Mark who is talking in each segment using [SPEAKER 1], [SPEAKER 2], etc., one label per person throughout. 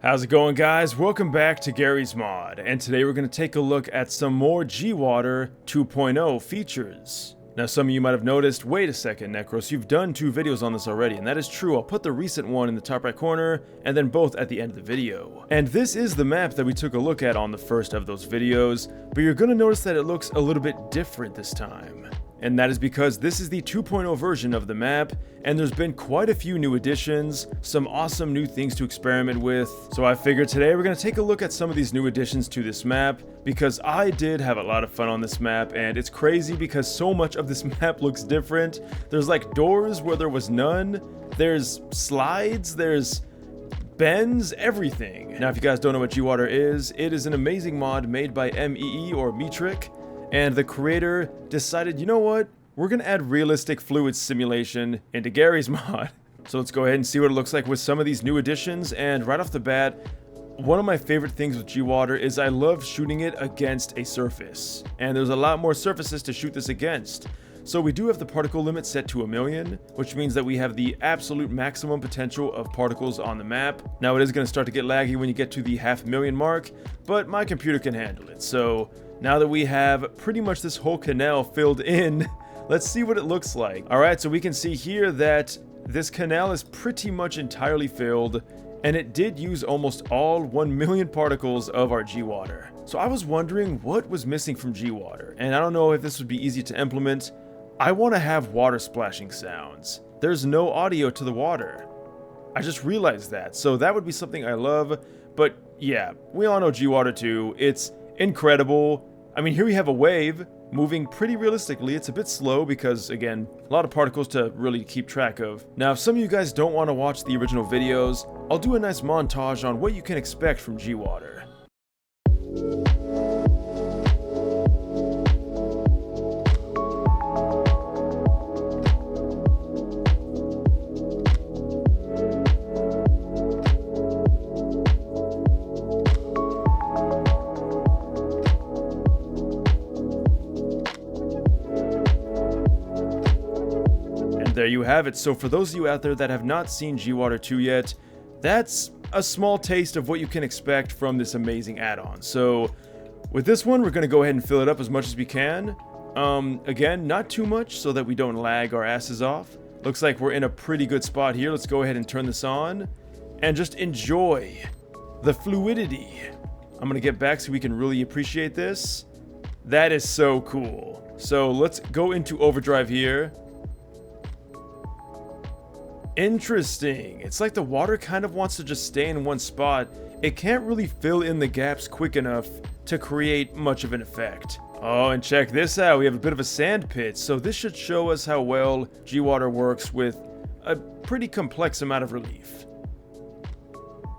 [SPEAKER 1] How's it going, guys? Welcome back to Garry's Mod, and today we're going to take a look at some more GWater 2.0 features. Now, some of you might have noticed, wait a second, Necros, you've done 2 videos on this already, and that is true. I'll put the recent one in the top right corner, and then both at the end of the video. And this is the map that we took a look at on the first of those videos, but you're going to notice that it looks a little bit different this time. And that is because this is the 2.0 version of the map, and there's been quite a few new additions, some awesome new things to experiment with. So I figured today we're going to take a look at some of these new additions to this map, because I did have a lot of fun on this map, and it's crazy because so much of this map looks different. There's like doors where there was none, there's slides, there's bends, everything. Now if you guys don't know what GWater is, it is an amazing mod made by MEE or Metric. And the creator decided, you know what? We're going to add realistic fluid simulation into Garry's mod. So let's go ahead and see what it looks like with some of these new additions. And right off the bat, one of my favorite things with GWater is I love shooting it against a surface. And there's a lot more surfaces to shoot this against. So we do have the particle limit set to 1,000,000, which means that we have the absolute maximum potential of particles on the map. Now it is going to start to get laggy when you get to the 500,000 mark, but my computer can handle it. So now that we have pretty much this whole canal filled in, let's see what it looks like. Alright, so we can see here that this canal is pretty much entirely filled, and it did use almost all 1,000,000 particles of our GWater. So I was wondering what was missing from GWater, and I don't know if this would be easy to implement. I want to have water splashing sounds. There's no audio to the water. I just realized that, so that would be something I love, but yeah, we all know GWater 2, it's incredible. I mean, here we have a wave moving pretty realistically. It's a bit slow because, again, a lot of particles to really keep track of. Now, if some of you guys don't want to watch the original videos, I'll do a nice montage on what you can expect from GWater. There you have it. So for those of you out there that have not seen GWater 2 yet, that's a small taste of what you can expect from this amazing add-on. So with this one, we're going to go ahead and fill it up as much as we can. Again, not too much so that we don't lag our asses off. Looks like we're in a pretty good spot here. Let's go ahead and turn this on and just enjoy the fluidity. I'm going to get back so we can really appreciate this. That is so cool. So let's go into overdrive here. Interesting. It's like the water kind of wants to just stay in one spot. It can't really fill in the gaps quick enough to create much of an effect. Oh, and check this out. We have a bit of a sand pit. So this should show us how well GWater works with a pretty complex amount of relief.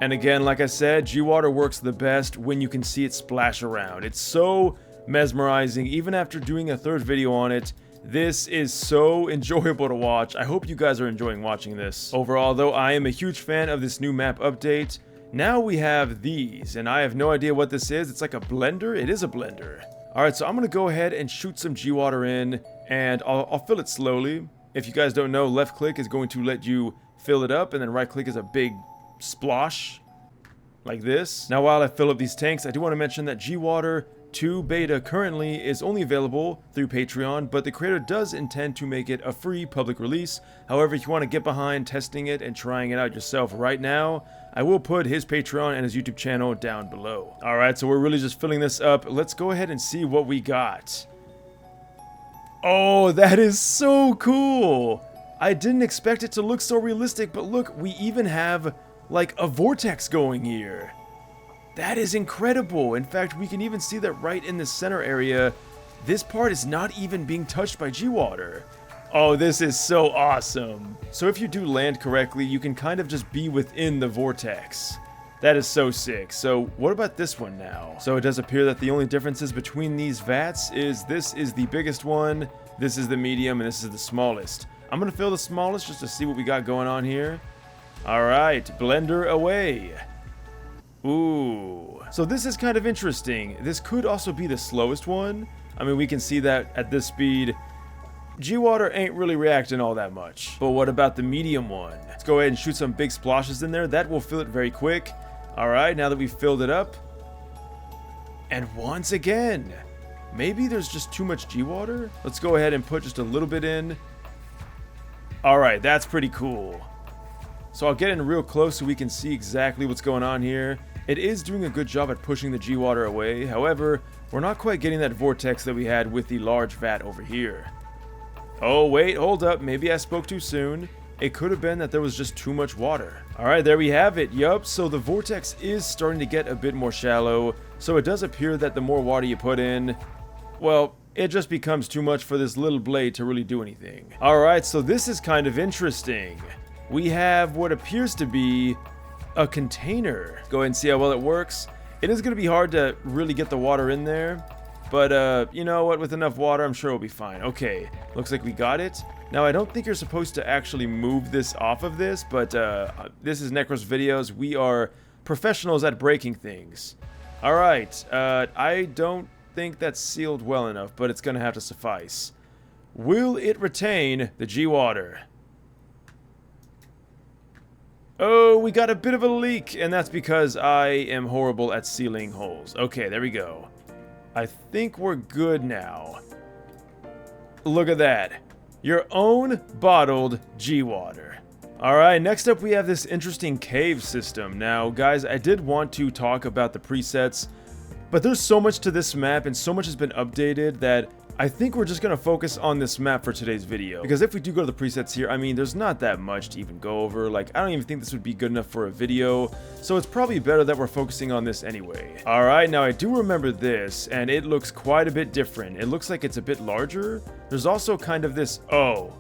[SPEAKER 1] And again, like I said, GWater works the best when you can see it splash around. It's so mesmerizing. Even after doing a third video on it, this is so enjoyable to watch. I hope you guys are enjoying watching this. Overall, though, I am a huge fan of this new map update. Now we have these, and I have no idea what this is. It's like a blender? It is a blender. Alright, so I'm going to go ahead and shoot some GWater in, and I'll fill it slowly. If you guys don't know, left click is going to let you fill it up, and then right click is a big splosh, like this. Now, while I fill up these tanks, I do want to mention that GWater 2 beta currently is only available through Patreon, but the creator does intend to make it a free public release. However, if you want to get behind testing it and trying it out yourself right now, I will put his Patreon and his YouTube channel down below. Alright, so we're really just filling this up. Let's go ahead and see what we got. Oh, that is so cool! I didn't expect it to look so realistic, but look, we even have like a vortex going here. That is incredible. In fact, we can even see that right in the center area, this part is not even being touched by GWater. Oh, this is so awesome. So if you do land correctly, you can kind of just be within the vortex. That is so sick. So what about this one now? So it does appear that the only differences between these vats is this is the biggest one, this is the medium, and this is the smallest. I'm going to fill the smallest just to see what we got going on here. Alright, blender away. Ooh, so this is kind of interesting. This could also be the slowest one. I mean, we can see that at this speed, GWater ain't really reacting all that much. But what about the medium one? Let's go ahead and shoot some big splashes in there. That will fill it very quick. Alright, now that we've filled it up. And once again, maybe there's just too much GWater? Let's go ahead and put just a little bit in. Alright, that's pretty cool. So I'll get in real close so we can see exactly what's going on here. It is doing a good job at pushing the GWater away. However, we're not quite getting that vortex that we had with the large vat over here. Oh wait, hold up, maybe I spoke too soon. It could have been that there was just too much water. Alright, there we have it. Yup, so the vortex is starting to get a bit more shallow. So it does appear that the more water you put in, well, it just becomes too much for this little blade to really do anything. Alright, so this is kind of interesting. We have what appears to be a container. Go ahead and see how well it works. It is going to be hard to really get the water in there. But, you know what? With enough water, I'm sure it'll be fine. Okay, looks like we got it. Now, I don't think you're supposed to actually move this off of this, but this is NecrosVideos. We are professionals at breaking things. Alright, I don't think that's sealed well enough, but it's going to have to suffice. Will it retain the GWater? Oh, we got a bit of a leak, and that's because I am horrible at sealing holes. Okay, there we go. I think we're good now. Look at that. Your own bottled GWater. Alright, next up we have this interesting cave system. Now, guys, I did want to talk about the presets, but there's so much to this map and so much has been updated that I think we're just going to focus on this map for today's video. Because if we do go to the presets here, I mean, there's not that much to even go over. Like, I don't even think this would be good enough for a video. So it's probably better that we're focusing on this anyway. Alright, now I do remember this, and it looks quite a bit different. It looks like it's a bit larger. There's also kind of this, oh,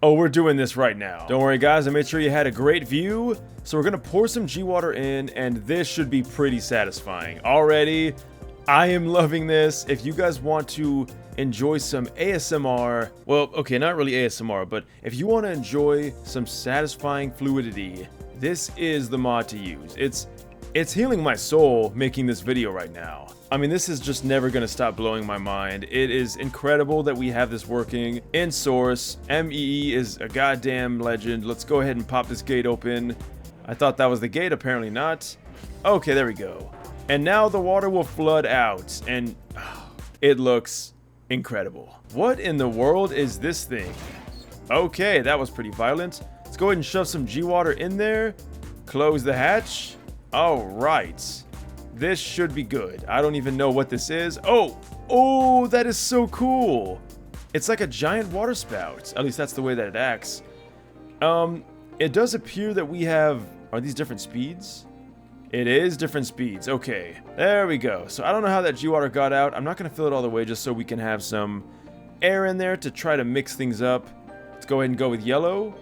[SPEAKER 1] we're doing this right now. Don't worry, guys, I made sure you had a great view. So we're going to pour some GWater in, and this should be pretty satisfying. Already, I am loving this. If you guys want to enjoy some ASMR, well, okay, not really ASMR, but if you want to enjoy some satisfying fluidity, this is the mod to use. It's healing my soul making this video right now. I mean, this is just never going to stop blowing my mind. It is incredible that we have this working in source. MEE is a goddamn legend. Let's go ahead and pop this gate open. I thought that was the gate, apparently not. Okay, there we go. And now the water will flood out, and it looks incredible. What in the world is this thing? Okay, that was pretty violent. Let's go ahead and shove some GWater in there. Close the hatch. Alright. This should be good. I don't even know what this is. Oh, that is so cool. It's like a giant water spout. At least that's the way that it acts. It does appear that we have... Are these different speeds? It is different speeds. Okay, there we go. So I don't know how that GWater got out. I'm not going to fill it all the way just so we can have some air in there to try to mix things up. Let's go ahead and go with yellow.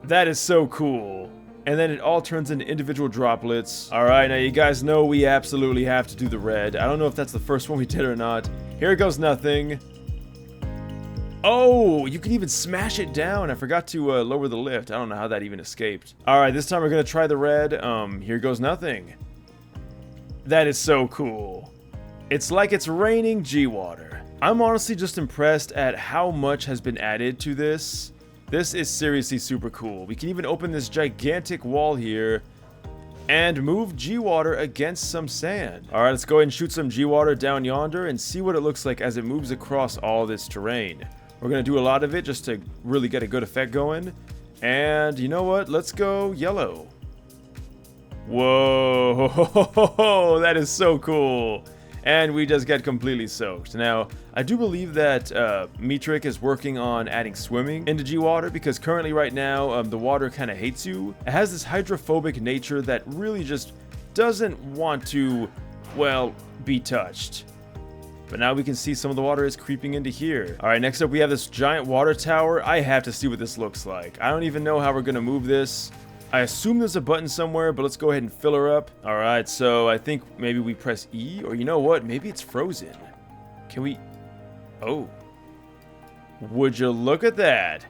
[SPEAKER 1] That is so cool. And then it all turns into individual droplets. Alright, now you guys know we absolutely have to do the red. I don't know if that's the first one we did or not. Here goes nothing. Oh, you can even smash it down. I forgot to lower the lift. I don't know how that even escaped. Alright, this time we're going to try the red. Here goes nothing. That is so cool. It's like it's raining GWater. I'm honestly just impressed at how much has been added to this. This is seriously super cool. We can even open this gigantic wall here and move GWater against some sand. Alright, let's go ahead and shoot some GWater down yonder and see what it looks like as it moves across all this terrain. We're going to do a lot of it just to really get a good effect going. And you know what? Let's go yellow. Whoa, that is so cool. And we just get completely soaked. Now, I do believe that Metric is working on adding swimming into GWater because currently right now, the water kind of hates you. It has this hydrophobic nature that really just doesn't want to, well, be touched. But now we can see some of the water is creeping into here. Alright, next up we have this giant water tower. I have to see what this looks like. I don't even know how we're going to move this. I assume there's a button somewhere, but let's go ahead and fill her up. Alright, so I think maybe we press E, or you know what? Maybe it's frozen. Can we... Oh. Would you look at that?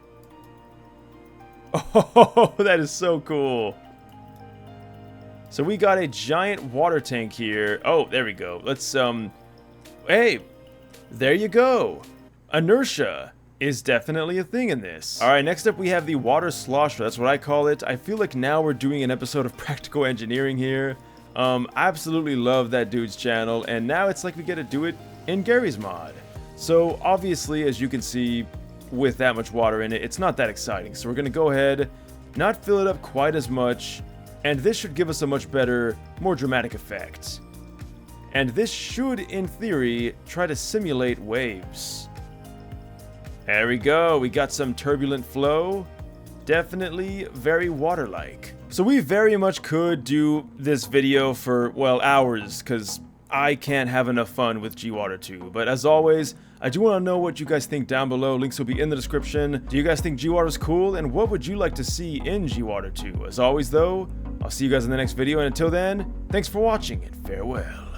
[SPEAKER 1] Oh, that is so cool. So we got a giant water tank here. Oh, there we go. Let's, hey, there you go. Inertia is definitely a thing in this. Alright, next up we have the water slosher. That's what I call it. I feel like now we're doing an episode of practical engineering here. Absolutely love that dude's channel, and now it's like we get to do it in Garry's mod. So obviously, as you can see, with that much water in it, it's not that exciting. So we're gonna go ahead, not fill it up quite as much, and this should give us a much better, more dramatic effect. And this should, in theory, try to simulate waves. There we go, we got some turbulent flow. Definitely very water-like. So we very much could do this video for, well, hours, because I can't have enough fun with GWater 2. But as always, I do want to know what you guys think down below. Links will be in the description. Do you guys think GWater is cool? And what would you like to see in GWater 2? As always, though, I'll see you guys in the next video. And until then, thanks for watching and farewell.